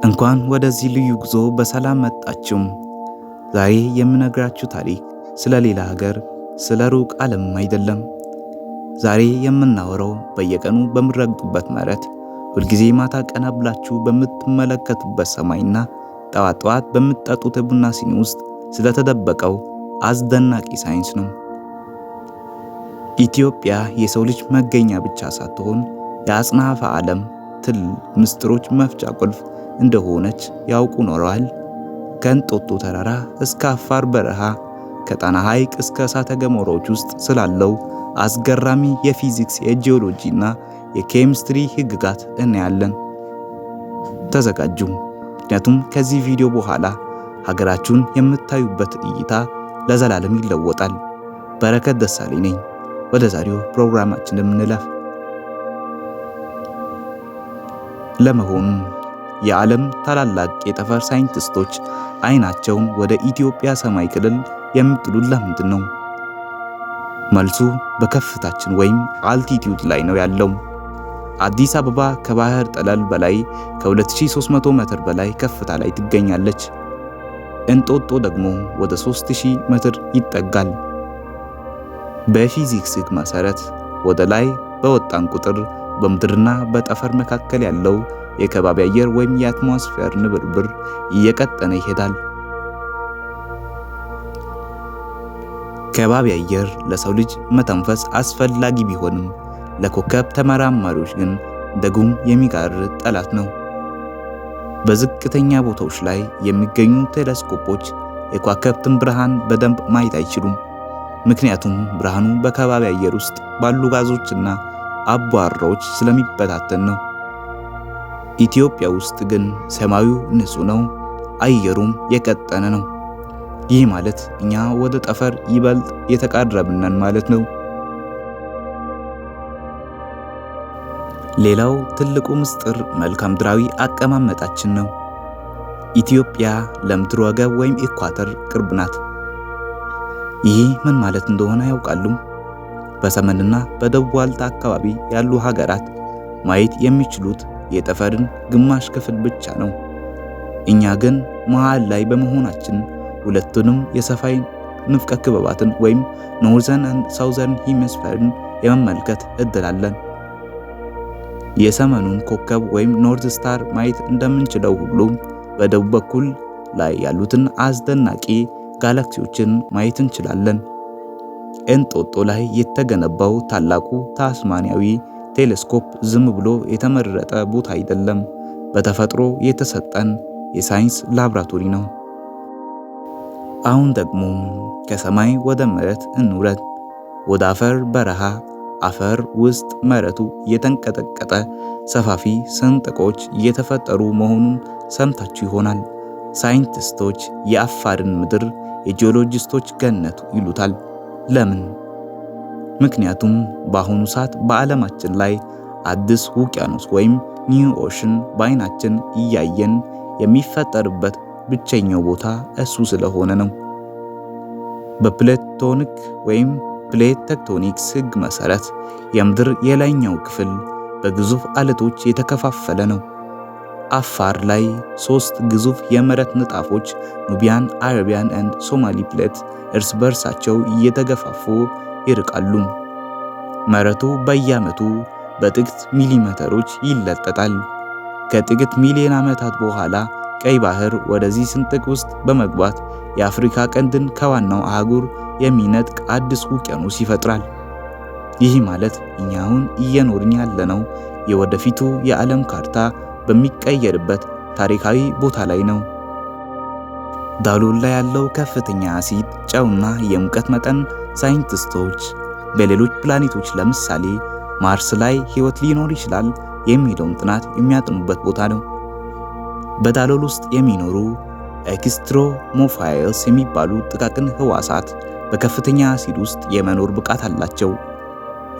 እንኳን ወደዚህ ልዩ ጉዞ በሰላም መጣችሁ። ዛሬ የምነግራችሁ ታሪክ ስለ ሌላ ሀገር፣ ስለ ሩቅ ዓለም አይደለም። ዛሬ የምናወራው በየቀኑ በምትረግጡበት መሬት፣ ሁልጊዜ ማታ ቀና ብላችሁ በምትመለከቱበት ሰማይና ጠዋት ጠዋት በምትጠጡት የቡና ሲኒ ውስጥ ስለተደበቀው አስደናቂ ሳይንስ ነው። ኢትዮጵያ የሰው ልጅ መገኛ ብቻ ሳትሆን የአጽናፈ ዓለም ምስጢሮች መፍቻ ቁልፍ እንደሆነች ያውቁ ኖረዋል። ከእንጦጦ ተራራ እስከ አፋር በረሃ፣ ከጣና ሐይቅ እስከ እሳተ ገሞራዎች ውስጥ ስላለው አስገራሚ የፊዚክስ የጂኦሎጂና የኬሚስትሪ ህግጋት እናያለን። ተዘጋጁ፣ ምክንያቱም ከዚህ ቪዲዮ በኋላ ሀገራችሁን የምታዩበት እይታ ለዘላለም ይለወጣል። በረከት ደሳለኝ ነኝ። ወደ ዛሬው ፕሮግራማችን እንለፍ። ለመሆኑ የዓለም ታላላቅ የጠፈር ሳይንቲስቶች አይናቸውን ወደ ኢትዮጵያ ሰማይ ክልል የሚጥሉት ለምንድን ነው? መልሱ በከፍታችን ወይም አልቲቲዩድ ላይ ነው ያለው። አዲስ አበባ ከባህር ጠለል በላይ ከ2300 ሜትር በላይ ከፍታ ላይ ትገኛለች። እንጦጦ ደግሞ ወደ 3000 ሜትር ይጠጋል። በፊዚክስ ህግ መሰረት ወደ ላይ በወጣን ቁጥር በምድርና በጠፈር መካከል ያለው የከባቢ አየር ወይም የአትሞስፌር ንብርብር እየቀጠነ ይሄዳል። ከባቢ አየር ለሰው ልጅ መተንፈስ አስፈላጊ ቢሆንም ለኮከብ ተመራማሪዎች ግን እንደ ጉም የሚጋርድ ጠላት ነው። በዝቅተኛ ቦታዎች ላይ የሚገኙ ቴሌስኮፖች የከዋክብትን ብርሃን በደንብ ማየት አይችሉም። ምክንያቱም ብርሃኑ በከባቢ አየር ውስጥ ባሉ ጋዞችና አቧራዎች ስለሚበታተን ነው። ኢትዮጵያ ውስጥ ግን ሰማዩ ንጹህ ነው፣ አየሩም የቀጠነ ነው። ይህ ማለት እኛ ወደ ጠፈር ይበልጥ የተቃረብን ማለት ነው። ሌላው ትልቁ ምስጢር መልክዓ ምድራዊ አቀማመጣችን ነው። ኢትዮጵያ ለምድር ወገብ ወይም ኢኳተር ቅርብ ናት። ይህ ምን ማለት እንደሆነ ያውቃሉ? በሰሜንና በደቡብ ዋልታ አካባቢ ያሉ ሀገራት ማየት የሚችሉት የጠፈርን ግማሽ ክፍል ብቻ ነው። እኛ ግን መሃል ላይ በመሆናችን ሁለቱንም የሰማይ ንፍቀ ክበባትን ወይም ኖርዘርን እና ሳውዘርን ሄሚስፌርን የመመልከት እድል አለን። የሰሜኑን ኮከብ ወይም ኖርዝ ስታር ማየት እንደምንችለው ሁሉ በደቡብ በኩል ላይ ያሉትን አስደናቂ ጋላክሲዎችን ማየት እንችላለን። እንጦጦ ላይ የተገነባው ታላቁ ታስማኒያዊ ቴሌስኮፕ ዝም ብሎ የተመረጠ ቦታ አይደለም፣ በተፈጥሮ የተሰጠን የሳይንስ ላብራቶሪ ነው። አሁን ደግሞ ከሰማይ ወደ መሬት እንውረድ። ወደ አፈር በረሃ። አፈር ውስጥ መሬቱ የተንቀጠቀጠ ሰፋፊ ስንጥቆች እየተፈጠሩ መሆኑን ሰምታችሁ ይሆናል። ሳይንቲስቶች የአፋርን ምድር የጂኦሎጂስቶች ገነት ይሉታል። ለምን? ምክንያቱም በአሁኑ ሰዓት በዓለማችን ላይ አዲስ ውቅያኖስ ወይም ኒው ኦሽን በአይናችን እያየን የሚፈጠርበት ብቸኛው ቦታ እሱ ስለሆነ ነው። በፕሌቶኒክ ወይም ፕሌት ቴክቶኒክስ ህግ መሰረት የምድር የላይኛው ክፍል በግዙፍ አለቶች የተከፋፈለ ነው። አፋር ላይ 3 ግዙፍ የመሬት ንጣፎች ኑቢያን፣ አረቢያን እና ሶማሊ ፕሌት እርስ በርሳቸው እየተገፋፉ ይርቃሉ። መሬቱ በየዓመቱ በጥቂት ሚሊሜትሮች ይለጠጣል። ከጥቂት ሚሊዮን ዓመታት በኋላ ቀይ ባህር ወደዚህ ስንጥቅ ውስጥ በመግባት የአፍሪካ ቀንድን ከዋናው አህጉር የሚነጥቅ አዲስ ውቅያኖስ ይፈጥራል። ይህ ማለት እኛ አሁን እየኖርን ያለነው የወደፊቱ የዓለም ካርታ በሚቀየርበት ታሪካዊ ቦታ ላይ ነው። ዳሎል ላይ ያለው ከፍተኛ አሲድ፣ ጨውና የሙቀት መጠን ሳይንቲስቶች በሌሎች ፕላኔቶች ለምሳሌ ማርስ ላይ ህይወት ሊኖር ይችላል የሚለውን ጥናት የሚያጠኑበት ቦታ ነው። በዳሎል ውስጥ የሚኖሩ ኤክስትሮሞፋይልስ የሚባሉ ጥቃቅን ህዋሳት በከፍተኛ አሲድ ውስጥ የመኖር ብቃት አላቸው።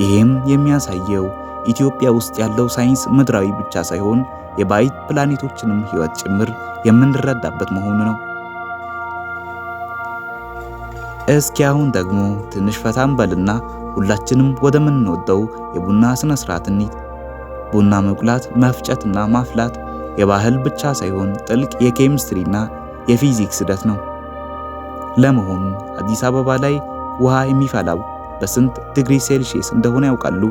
ይህም የሚያሳየው ኢትዮጵያ ውስጥ ያለው ሳይንስ ምድራዊ ብቻ ሳይሆን የባዕድ ፕላኔቶችንም ህይወት ጭምር የምንረዳበት መሆኑ ነው። እስኪ አሁን ደግሞ ትንሽ ፈታም በልና ሁላችንም ወደምንወደው የቡና ስነ ስርዓት እንሂድ። ቡና መቁላት፣ መፍጨትና ማፍላት የባህል ብቻ ሳይሆን ጥልቅ የኬሚስትሪና የፊዚክስ ሂደት ነው። ለመሆኑ አዲስ አበባ ላይ ውሃ የሚፈላው በስንት ዲግሪ ሴልሺየስ እንደሆነ ያውቃሉ?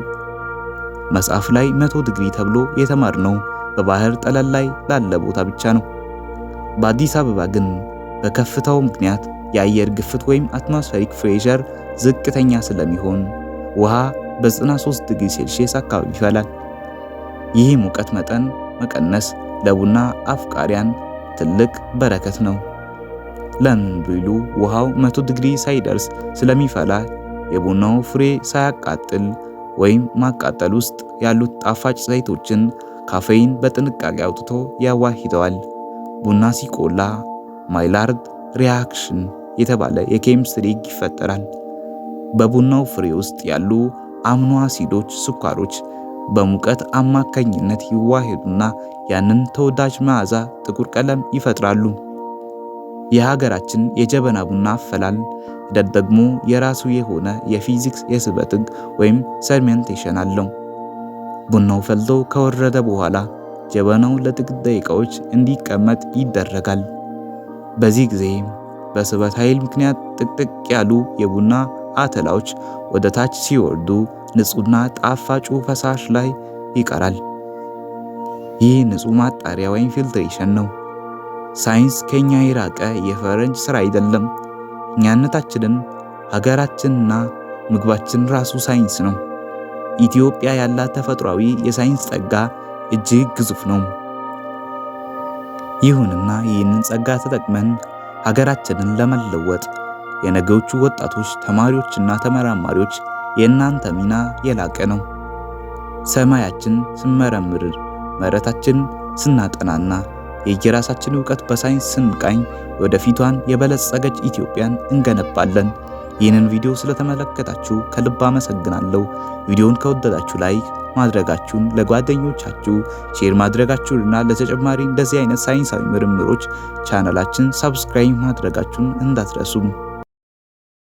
መጽሐፍ ላይ 100 ዲግሪ ተብሎ የተማርነው በባህር ጠለል ላይ ላለ ቦታ ብቻ ነው። በአዲስ አበባ ግን በከፍታው ምክንያት የአየር ግፍት ወይም አትሞስፌሪክ ፕሬሸር ዝቅተኛ ስለሚሆን ውሃ በ93 ዲግሪ ሴልሺየስ አካባቢ ይፈላል። ይህ ሙቀት መጠን መቀነስ ለቡና አፍቃሪያን ትልቅ በረከት ነው። ለምን ቢሉ ውሃው 100 ዲግሪ ሳይደርስ ስለሚፈላ የቡናው ፍሬ ሳያቃጥል ወይም ማቃጠል ውስጥ ያሉት ጣፋጭ ዘይቶችን ካፌይን በጥንቃቄ አውጥቶ ያዋሂደዋል። ቡና ሲቆላ ማይላርድ ሪአክሽን የተባለ የኬሚስትሪ ሕግ ይፈጠራል። በቡናው ፍሬ ውስጥ ያሉ አሚኖ አሲዶች፣ ስኳሮች በሙቀት አማካኝነት ይዋሃዱና ያንን ተወዳጅ መዓዛ ጥቁር ቀለም ይፈጥራሉ። የሀገራችን የጀበና ቡና አፈላል ሂደት ደግሞ የራሱ የሆነ የፊዚክስ የስበት ሕግ ወይም ሰርሜንቴሽን አለው። ቡናው ፈልቶ ከወረደ በኋላ ጀበናው ለጥቂት ደቂቃዎች እንዲቀመጥ ይደረጋል። በዚህ ጊዜ በስበት ኃይል ምክንያት ጥቅጥቅ ያሉ የቡና አተላዎች ወደ ታች ሲወርዱ ንጹህና ጣፋጩ ፈሳሽ ላይ ይቀራል። ይህ ንጹህ ማጣሪያ ወይም ፊልትሬሽን ነው። ሳይንስ ከኛ የራቀ የፈረንጅ ስራ አይደለም። እኛነታችንን፣ ሀገራችንና ምግባችን ራሱ ሳይንስ ነው። ኢትዮጵያ ያላት ተፈጥሯዊ የሳይንስ ጸጋ እጅግ ግዙፍ ነው። ይሁንና ይህንን ጸጋ ተጠቅመን ሀገራችንን ለመለወጥ የነገዎቹ ወጣቶች፣ ተማሪዎችና ተመራማሪዎች የእናንተ ሚና የላቀ ነው። ሰማያችን ስንመረምር፣ መሬታችን ስናጠናና የየራሳችን ዕውቀት በሳይንስ ስንቃኝ ወደፊቷን የበለጸገች ኢትዮጵያን እንገነባለን። ይህንን ቪዲዮ ስለተመለከታችሁ ከልብ አመሰግናለሁ። ቪዲዮውን ከወደዳችሁ ላይክ ማድረጋችሁን፣ ለጓደኞቻችሁ ሼር ማድረጋችሁንና ለተጨማሪ እንደዚህ አይነት ሳይንሳዊ ምርምሮች ቻናላችን ሰብስክራይብ ማድረጋችሁን እንዳትረሱ።